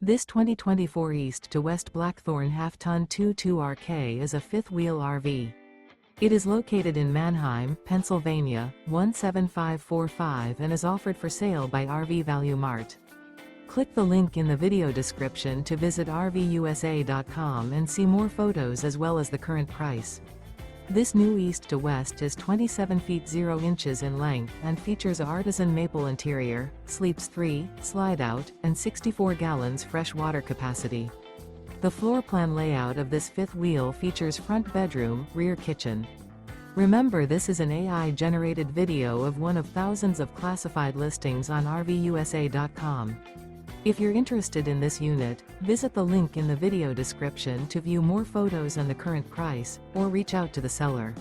This 2024 East to West Blackthorn Half-Ton 22RK is a fifth-wheel RV. It is located in Manheim, Pennsylvania, 17545 and is offered for sale by RV Value Mart. Click the link in the video description to visit RVUSA.com and see more photos as well as the current price. This new East to West is 27 feet 0 inches in length and features a Artisan Maple interior, sleeps 3, slide-out, and 64 gallons fresh water capacity. The floor plan layout of this fifth wheel features front bedroom, rear kitchen. Remember, this is an AI-generated video of one of thousands of classified listings on RVUSA.com. If you're interested in this unit, visit the link in the video description to view more photos and the current price, or reach out to the seller.